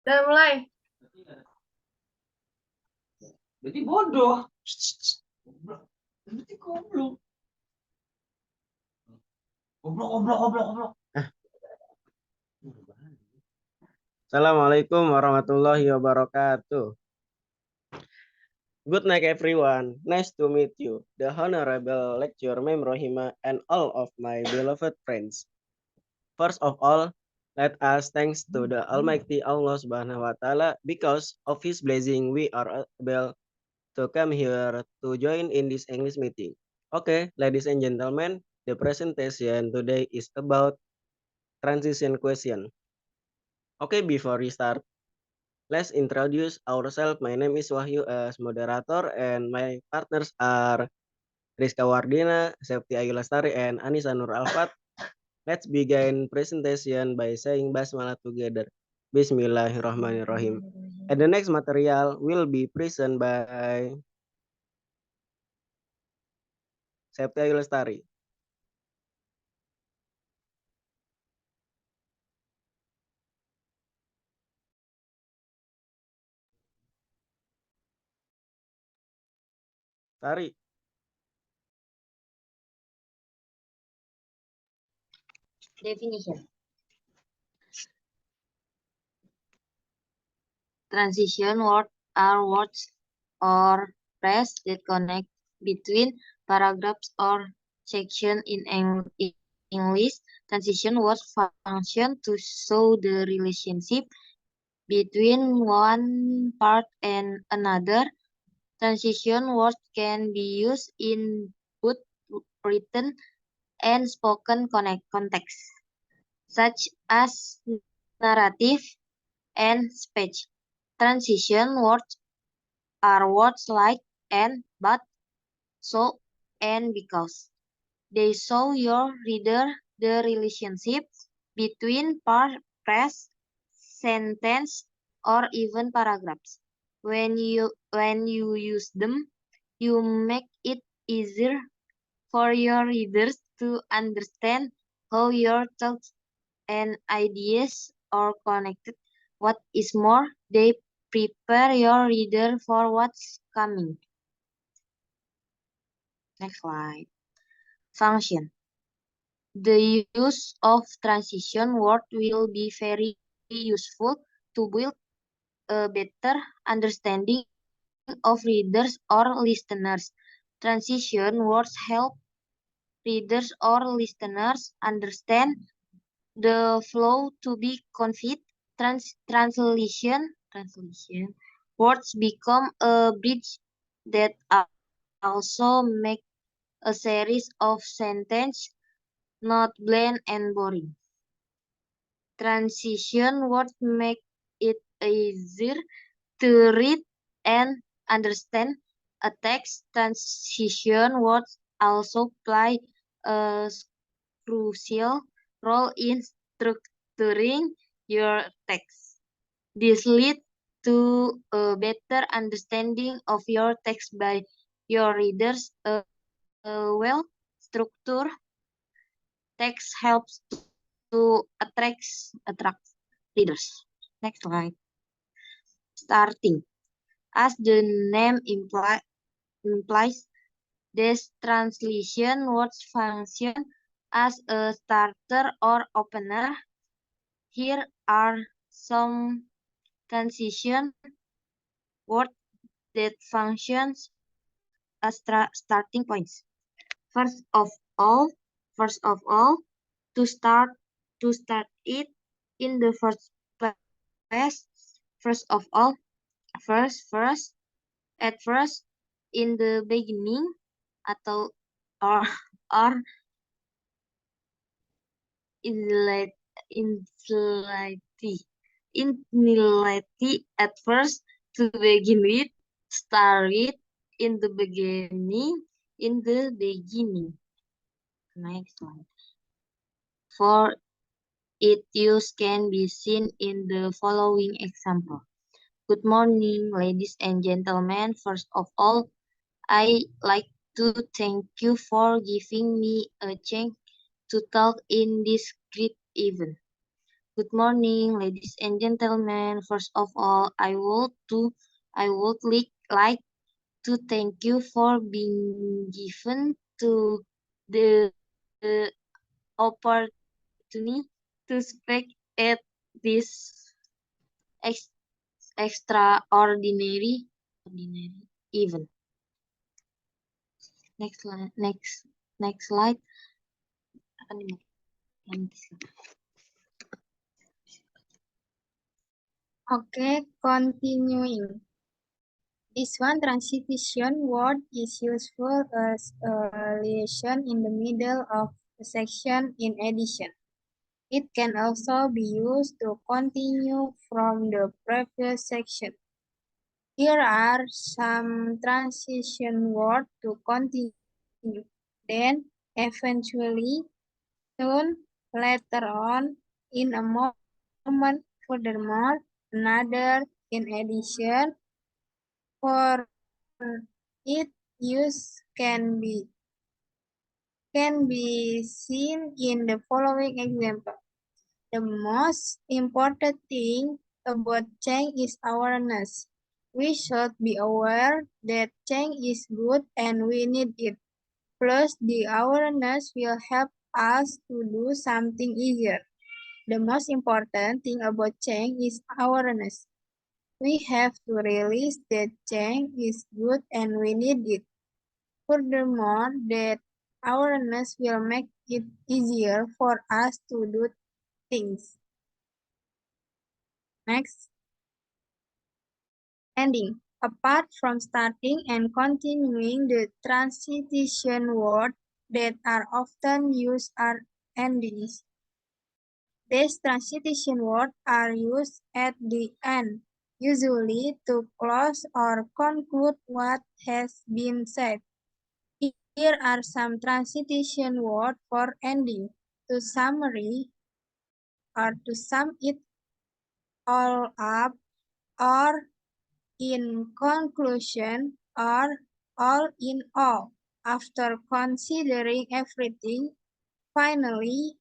Udah mulai. Berarti bodoh. Goblok. Berarti goblok. Goblok. Assalamualaikum warahmatullahi wabarakatuh. Good night everyone. Nice to meet you. The Honorable Lecturer Ma'am Rohima and all of my beloved friends. First of all, let us thanks to the Almighty Allah Subhanahu wa Ta'ala because of His blessing we are able to come here to join in this English meeting. Okay, ladies and gentlemen, the presentation today is about transition question. Okay, before we start, let's introduce ourselves. My name is Wahyu as moderator and my partners are Rizka Wardina, Septi Ayu Lestari, and Anissa Nur Alfat. Let's begin presentation by saying Basmalah together. Bismillahirrahmanirrahim. And the next material will be presented by Septi Ayu Lestari. Tari. Definition. Transition words are words or phrases that connect between paragraphs or sections in English. Transition words function to show the relationship between one part and another. Transition words can be used in both written and spoken context, such as narrative and speech. Transition words are words like and, but, so, and because. They show your reader the relationship between phrase, sentence, or even paragraphs. When you use them, you make it easier for your readers to understand how your thoughts and ideas are connected. What is more, they prepare your reader for what's coming. Next slide. Function. The use of transition word will be very useful to build a better understanding of readers or listeners. Transition words help readers or listeners understand the flow to be conveyed. Translation words become a bridge that also make a series of sentences not bland and boring. Transition words make it easier to read and understand a text. Transition words also play a crucial role in structuring your text. This leads to a better understanding of your text by your readers. A well-structured text helps to attract readers. Next slide. Starting. As the name implies, this translation words function as a starter or opener. Here are some transition words that functions as starting points. First of all, to start it in the first place. First of all, first, at first, in the beginning, atau or inility at first, to begin with, start with, in the beginning, Next slide. For its use can be seen in the following example. Good morning, ladies and gentlemen. First of all, I like to thank you for giving me a chance to talk in this great event. Good morning, ladies and gentlemen. First of all, I would like to thank you for being given to the opportunity to speak at this ex extraordinary event. Next slide. Okay, continuing. This one transition word is useful as a liaison in the middle of a section in addition. It can also be used to continue from the previous section. Here are some transition words to continue, then, eventually, soon, later on, in a moment, furthermore, another, in addition. For its use can be seen in the following example. The most important thing about change is awareness. We should be aware that change is good and we need it. Plus, the awareness will help us to do something easier. The most important thing about change is awareness. We have to realize that change is good and we need it. Furthermore, that awareness will make it easier for us to do things. Next. Ending. Apart from starting and continuing, the transition words that are often used are endings. These transition words are used at the end, usually to close or conclude what has been said. Here are some transition words for ending. To summary or to sum it all up, or in conclusion, or all in all. After considering everything, finally,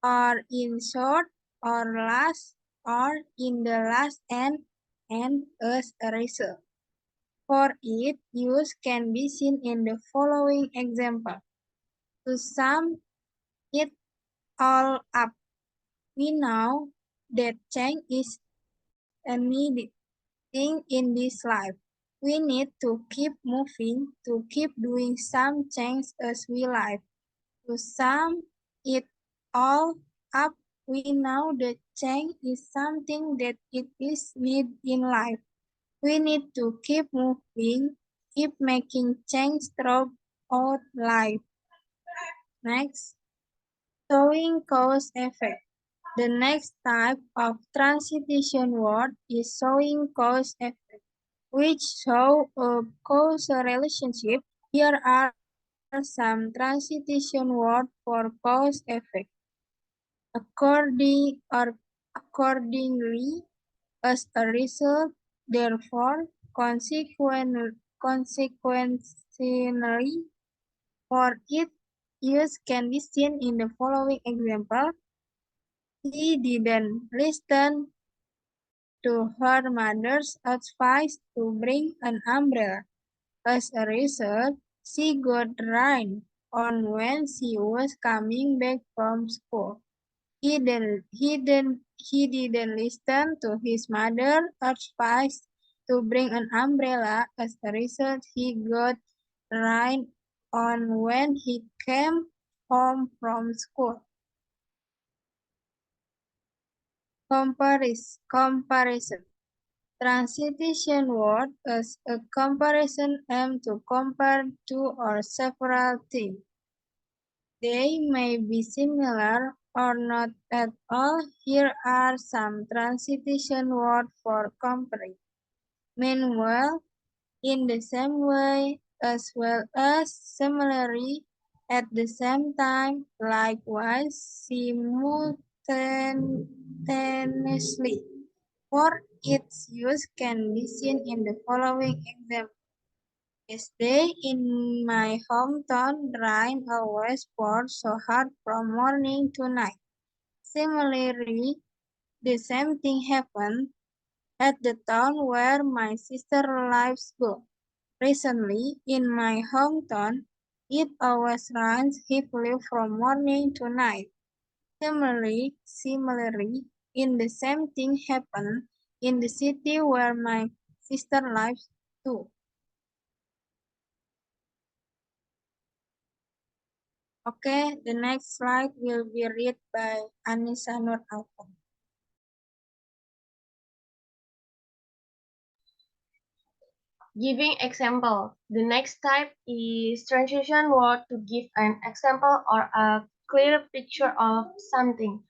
or in short, or last, or in the last end, and as a result. For its use can be seen in the following example. To sum it all up, we know that change is a needed thing in this life. We need to keep moving, to keep doing some change as we live. To sum it all up, we know that change is something that it is needed in life. We need to keep moving, keep making change throughout life. Next, showing cause effect. The next type of transition word is showing cause effect, which show a causal relationship. Here are some transition words for cause effect. Accordingly, as a result, therefore, consequently, for its use can be seen in the following example. He didn't listen to her mother's advice to bring an umbrella. As a result, she got rained on when she was coming back from school. He didn't listen to his mother's advice to bring an umbrella. As a result, he got rained on when he came home from school. Comparison. Transition word is a comparison aimed to compare two or several things. They may be similar or not at all. Here are some transition words for comparing. Meanwhile, in the same way, as well as similarly, at the same time, likewise, simultaneously. For its use can be seen in the following example. Yesterday in my hometown, rain always poured so hard from morning to night. Similarly, the same thing happened at the town where my sister lives go. Recently, in my hometown, it always rains heavily from morning to night. Similarly, in the same thing happened in the city where my sister lives too. Okay, the next slide will be read by Anissa Nur Alfan. Giving example. The next type is transition word to give an example or a clear picture of something.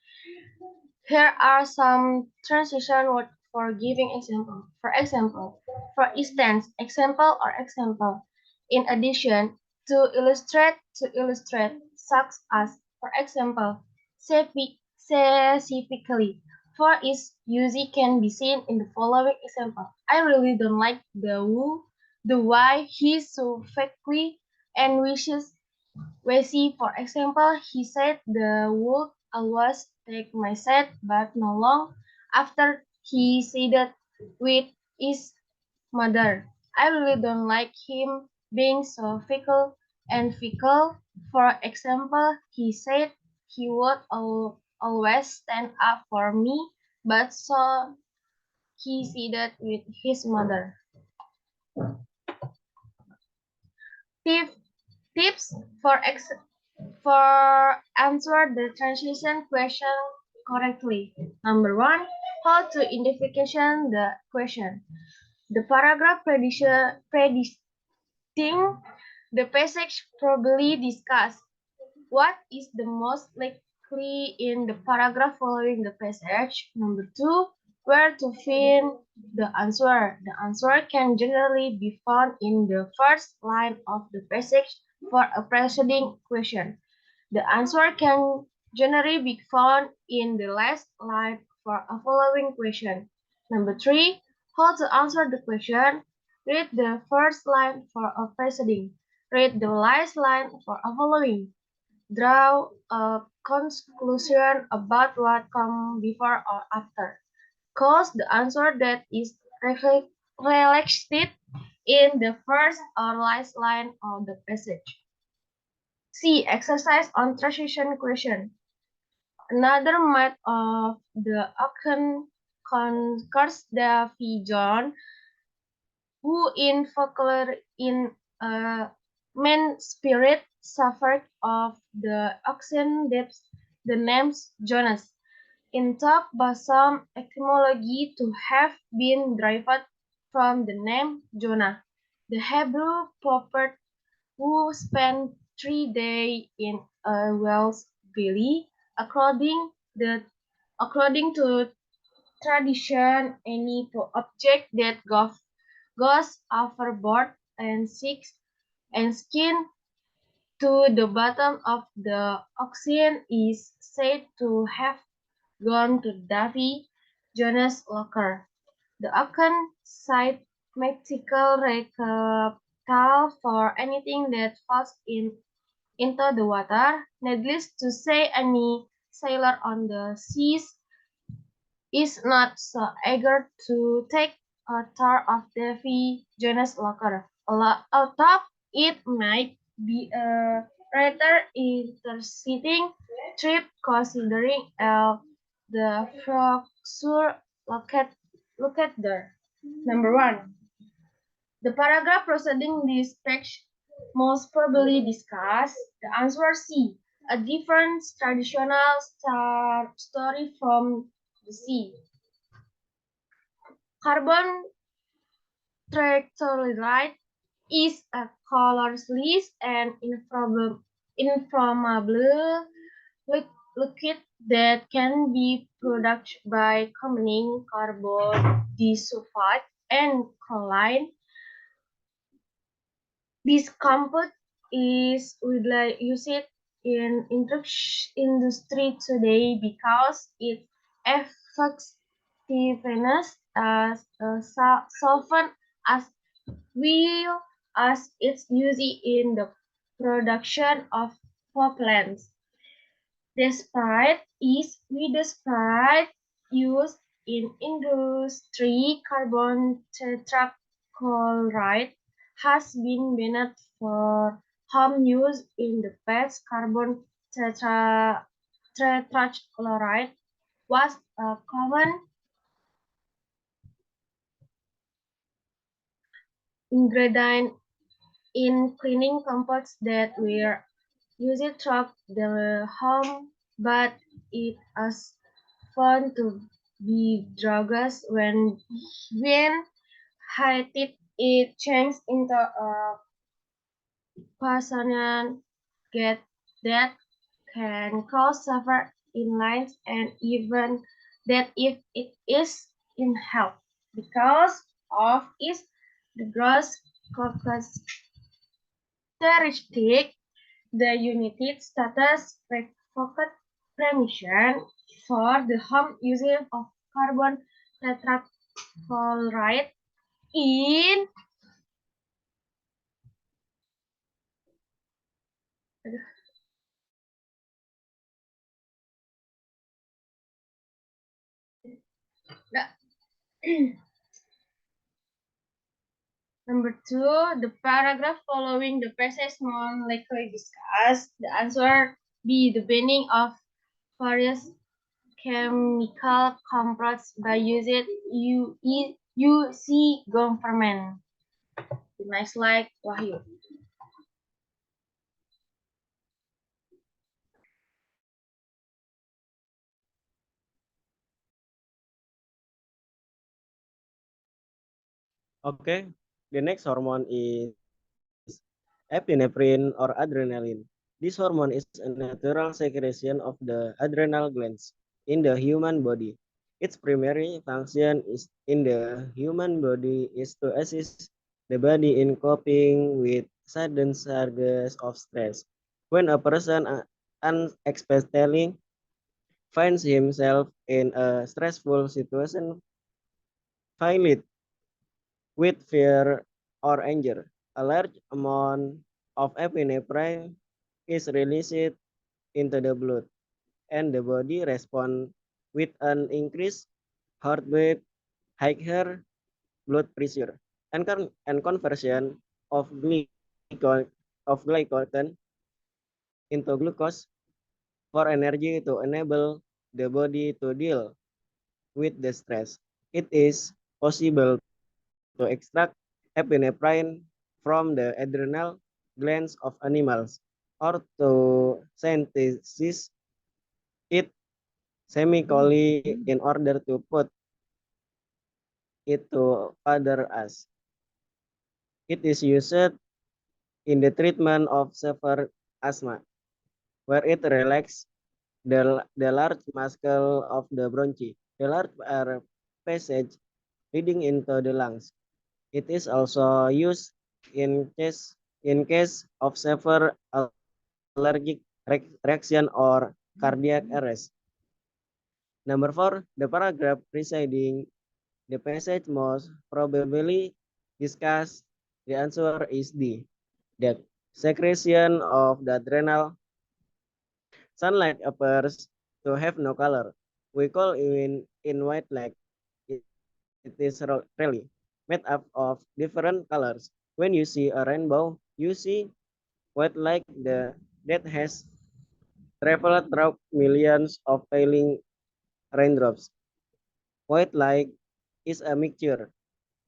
Here are some transition words for giving example. For example, for instance, example or example. In addition, to illustrate, such as, for example, specifically. For its use can be seen in the following example. I really don't like the why he's so fakely and wishes Wesley, for example, he said the would always take my set, but no long after he said that with his mother. I really don't like him being so fickle. For example, he said he would always stand up for me, but so he said that with his mother. Tips for answer the transition question correctly. Number 1, how to identification the question. The paragraph predicting the passage probably discuss what is the most likely in the paragraph following the passage. Number 2, where to find the answer. The answer can generally be found in the first line of the passage for a preceding question. The answer can generally be found in the last line for a following question. Number 3, how to answer the question. Read the first line for a preceding. Read the last line for a following. Draw a conclusion about what comes before or after. Cause the answer that is reflected in the first or last line of the passage. C. Exercise on transition question. Another myth of the Akan concurs the John, who in folklore in a man spirit suffered of the oxen depths the names Jonas. In talk by some etymology to have been derived from the name Jonah, the Hebrew prophet who spent 3 days in a whale's belly. According to tradition, any object that goes overboard and sinks and skin to the bottom of the ocean is said to have gone to Davy Jonas' locker. The Akan cite mythical recall for anything that falls into the water. Needless to say, any sailor on the seas is not so eager to take a tour of Davy Jonas' locker. Although it might be a rather interesting trip considering the fracture located there. Number 1. The paragraph preceding this page most probably discuss the answer C, a different traditional story from the sea. Carbon tractolite is a colorless and inflammable liquid that can be produced by combining carbon disulfide and choline. This compound is widely used in industry today because its effectiveness as a solvent as well as its use in the production of propellants. Despite use in industry, carbon tetrachloride has been banned for home use in the past. Carbon tetrachloride was a common ingredient in cleaning compounds that were used throughout the home, but it has found to be dangerous when heated. It changed into a poisonous gas that can cause severe illness and even death if it is inhaled. Because of its dangerous characteristic, the United States revoked permission for the home use of carbon tetrachloride in Number 2, the paragraph following the passage more likely discuss the answer B. The banning of various chemical compounds by using UC government. The next slide, Wahyu. Okay, the next hormone is epinephrine or adrenaline. This hormone is a natural secretion of the adrenal glands in the human body. Its primary function is in the human body is to assist the body in coping with sudden surges of stress. When a person unexpectedly finds himself in a stressful situation, filled with fear or anger, a large amount of epinephrine is released into the blood, and the body responds with an increased heart rate, higher blood pressure, and conversion of glycogen into glucose for energy to enable the body to deal with the stress. It is possible to extract epinephrine from the adrenal glands of animals or to synthesize it chemically in order to put it to further us. It is used in the treatment of severe asthma, where it relaxes the large muscle of the bronchi, the large air passage leading into the lungs. It is also used in case of severe allergic reaction or cardiac arrest. Number 4, the paragraph preceding the passage most probably discussed. The answer is D. The secretion of the adrenal sunlight appears to have no color. We call in white light. It is really made up of different colors. When you see a rainbow, you see white light that has traveled through millions of falling raindrops. White light is a mixture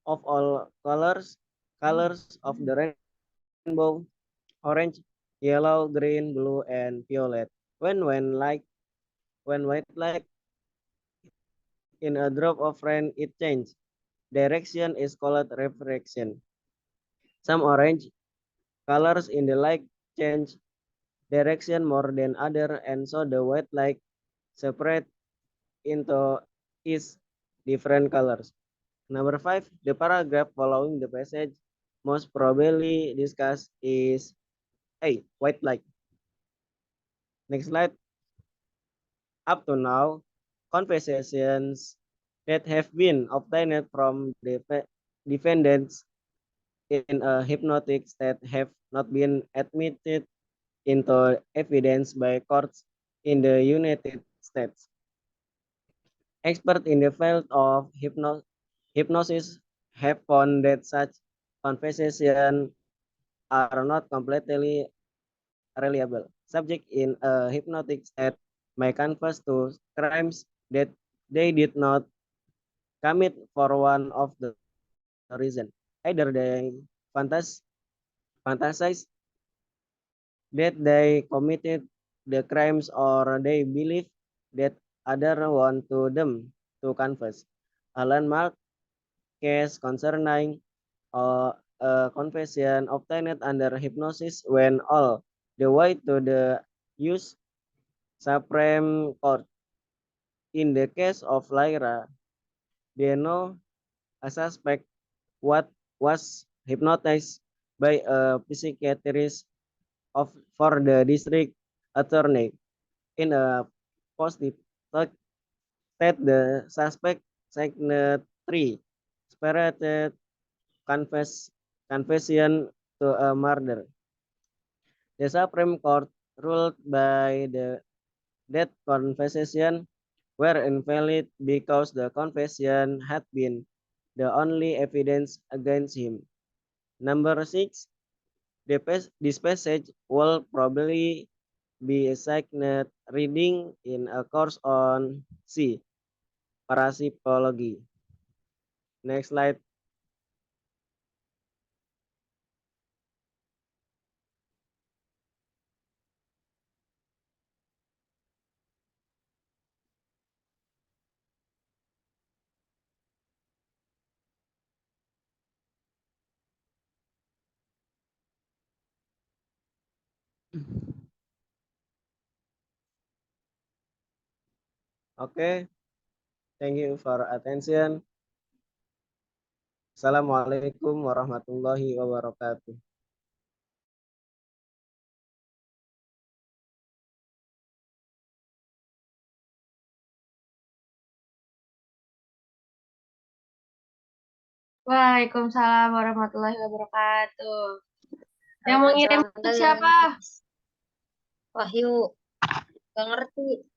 of all colors of the rainbow: orange, yellow, green, blue, and violet. When white light in a drop of rain it changes direction is called refraction. Some orange colors in the light change direction more than other, and so the white light separate into its different colors. Number 5, the paragraph following the passage most probably discussed is A. White light. Next slide. Up to now, conversations that have been obtained from the defendants in a hypnotic state have not been admitted into evidence by courts in the United States. Experts in the field of hypnosis have found that such conversations are not completely reliable. Subject in a hypnotic state may confess to crimes that they did not commit for one of the reason. Either they fantasize that they committed the crimes or they believe that other want to them to confess. A landmark case concerning a confession obtained under hypnosis went all the way to the U.S. Supreme Court. In the case of Lyra, they know a suspect what was hypnotized by a psychiatrist for the district attorney. In a positive state, the suspect signed three spirited confession to a murder. The Supreme Court ruled by that confession were invalid because the confession had been the only evidence against him. Number 6, this passage will probably be assigned reading in a course on C, parapsychology. Next slide. Okay, thank you for attention. Assalamualaikum warahmatullahi wabarakatuh. Waalaikumsalam warahmatullahi wabarakatuh. Yang mau ngirim Waalaikumsalam. siapa? Wahyu, gak ngerti.